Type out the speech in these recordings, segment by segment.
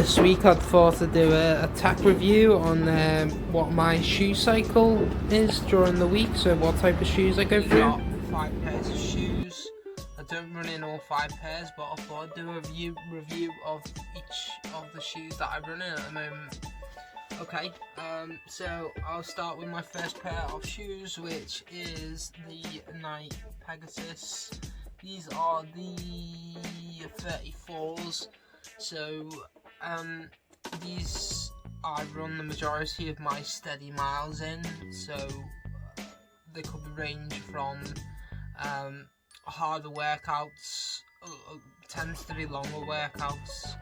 this week I thought I'd do a tack review on what my shoe cycle is during the week, so what type of shoes I go through. Got 5 pairs of shoes. I don't run in all 5 pairs, but I thought I'd do a review of each of the shoes that I run in at the moment. Okay, so I'll start with my first pair of shoes, which is the Nike Pegasus. These are the 34s. So these I run the majority of my steady miles in, so they could range from harder workouts, tends to be longer workouts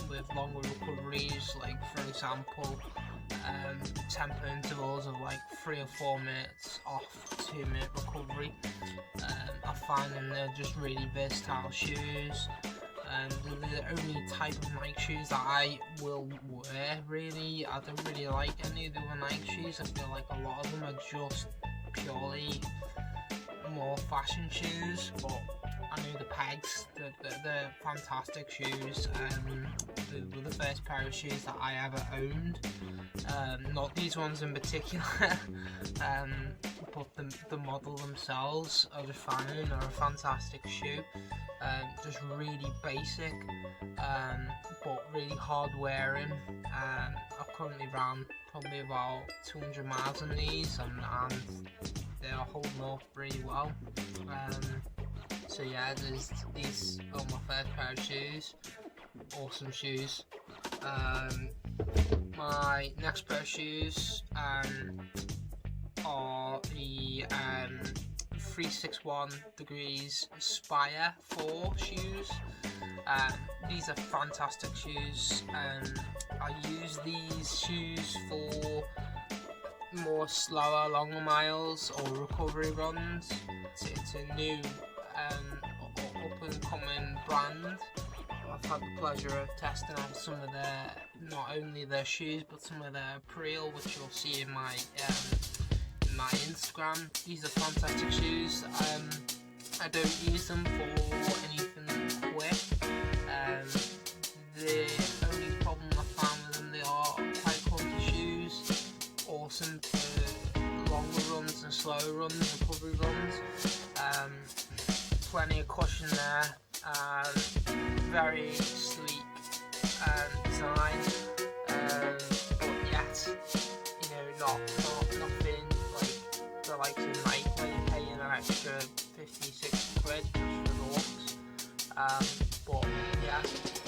with longer recoveries, like for example tempo intervals of like 3 or 4 minutes off 2-minute recovery. I find them they're just really versatile shoes. They're the only type of Nike shoes that I will wear, really. I don't really like any of the other Nike shoes. I feel like a lot of them are just purely more fashion shoes, but I know the pegs, they're fantastic shoes. They were the first pair of shoes that I ever owned. Not these ones in particular, but the model themselves, I just find them are a fantastic shoe. Just really basic, but really hard wearing. I've currently ran probably about 200 miles on these, and they are holding up really well. So yeah, these are my first pair of shoes. Awesome shoes. My next pair of shoes are the 361 degrees Spire 4 shoes. These are fantastic shoes. I use these shoes for more slower, longer miles or recovery runs. It's a new up and coming brand. I've had the pleasure of testing out some of their, not only their shoes, but some of their apparel, which you'll see in my Instagram. These are fantastic shoes. I don't use them for anything quick. The only problem I found with them, they are quite clunky shoes. Awesome for longer runs and slower runs, recovery runs. Plenty of cushion there. Very sleek design, but yet, not nothing like the likes of Nike where you're paying an extra 50-60 quid just for the looks. But yeah,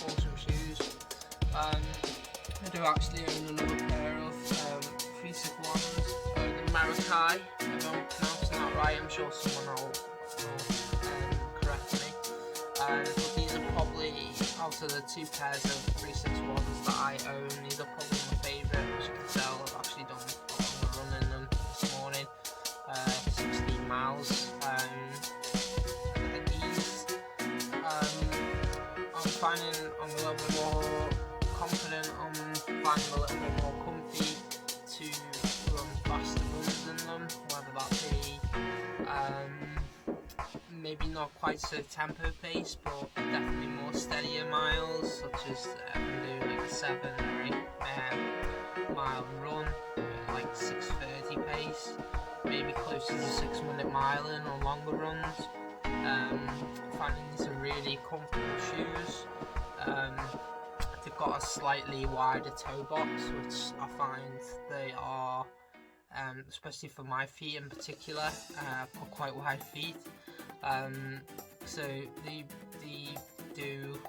awesome shoes. I do actually own another pair of 361s, the meraki. If I'm pronouncing that right, I'm sure someone will correct me. But these are probably, out of the 2 pairs of 361s that I own, these are probably my favourite. As you can tell, I've actually done a long run in them this morning, 16 miles. These, I'm finding I'm a little bit more confident, I'm finding a little bit more comfy to run faster runs in them, whether that be maybe not quite so tempo pace, but definitely more steadier miles, such as I can do like a 7 or 8 mile run, like 6:30 pace, maybe closer to 6-minute miling or longer runs. Finding these are really comfortable shoes. They've got a slightly wider toe box, which I find they are, especially for my feet in particular, I've got quite wide feet. So they do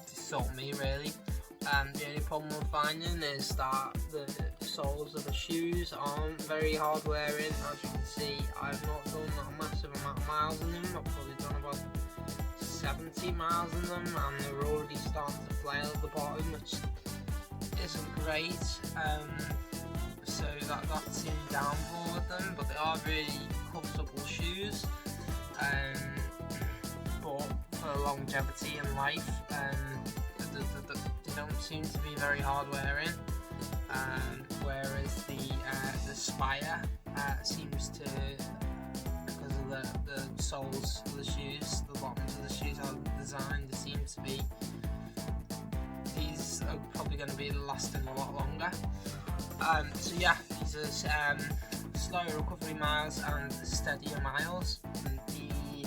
sort me really. The only problem I'm finding is that the soles of the shoes aren't very hard wearing. As you can see, I've not done a massive amount of miles in them. I've probably done about 70 miles in them, and they're already starting to flail at the bottom, which isn't great. So that's the downfall with them, but they are really comfortable shoes. But for longevity in life, they don't seem to be very hard wearing. Whereas the Spire seems to, because of the soles of the shoes, the bottoms of the shoes are designed, they seem to be, these going to be lasting a lot longer. So yeah, these are slow recovery miles and steadier miles. And the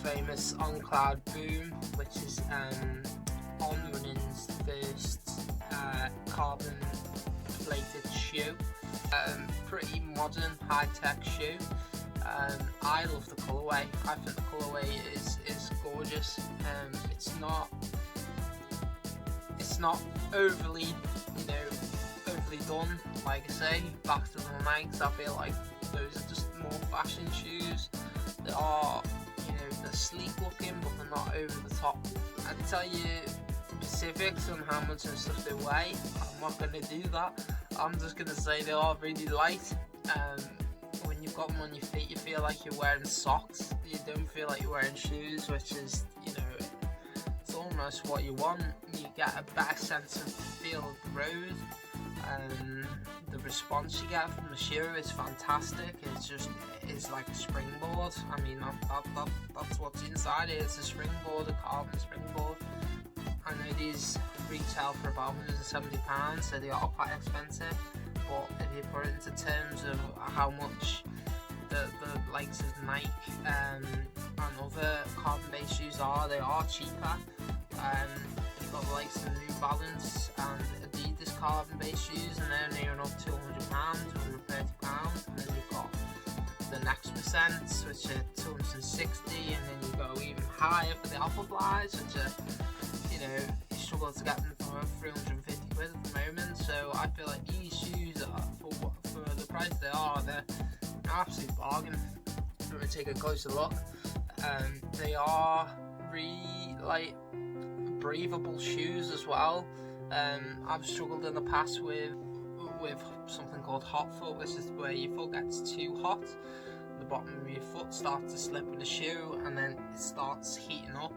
famous On Cloud Boom, which is On Running's first carbon plated shoe. Pretty modern, high-tech shoe. I love the colourway. I think the colourway is gorgeous. It's not overly, overly done. Like I say, back to the Nikes, I feel like those are just more fashion shoes. They are, they're sleek looking, but they're not over the top. I'd tell you specifics on how much and stuff they weigh. I'm not going to do that. I'm just going to say they are really light. When you've got them on your feet, you feel like you're wearing socks. You don't feel like you're wearing shoes, which is, it's almost what you want. You get a better sense of the feel of the road. The response you get from the shoe is fantastic. It's like a springboard. I mean, that's what's inside it. It's a springboard, a carbon springboard. I know these retail for about £170, so they are quite expensive. But if you put it into terms of how much the likes of Nike and other carbon-based shoes are, they are cheaper. You've got the likes of New Balance and Adidas carbon-based shoes, and they're near enough £200, £230. And then you've got the next percents, which are 260, and then you go even higher for the Alpha Flies, which are, you struggle to get them for 350 quid at the moment. So I feel like these shoes are, for the price they are, they're an absolute bargain. If we take a closer look, they are really breathable shoes as well. I've struggled in the past with something called hot foot, which is where your foot gets too hot. The bottom of your foot starts to slip with the shoe, and then it starts heating up.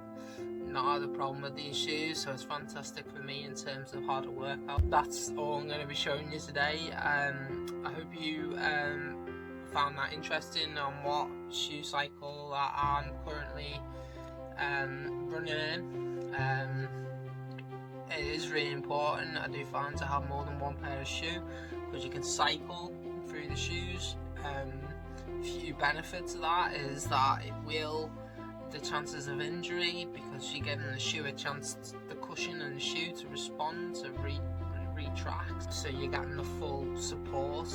Not the problem with these shoes, so it's fantastic for me in terms of how to work out. That's all I'm going to be showing you today. I hope you found that interesting on what shoe cycle that I'm currently running in. It is really important, I do find, to have more than one pair of shoe, because you can cycle through the shoes. Few benefits of that is that it will the chances of injury, because you're giving the shoe a chance, the cushion and the shoe, to respond, to retract, so you're getting the full support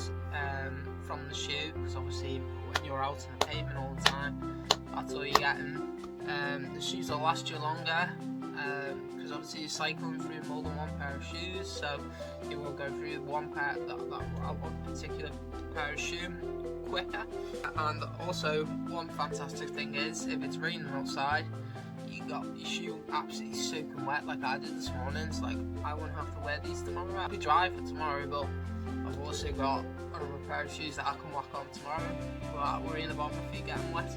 from the shoe, because obviously when you're out on the pavement all the time, that's all you're getting. The shoes will last you longer, because obviously you're cycling through more than one pair of shoes, so you will go through one particular pair of shoe quicker. And also, one fantastic thing is, if it's raining outside, you got your shoe absolutely soaking wet like I did this morning, so I won't have to wear these tomorrow. I'll be dry for tomorrow, but I've also got another pair of shoes that I can walk on tomorrow without worrying about my feet getting wet.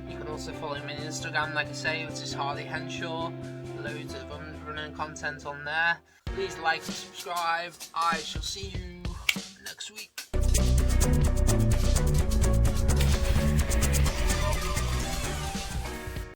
You can also follow me on Instagram, like I say, which is Harley Henshaw. Loads of running content on there. Please like and subscribe. I shall see you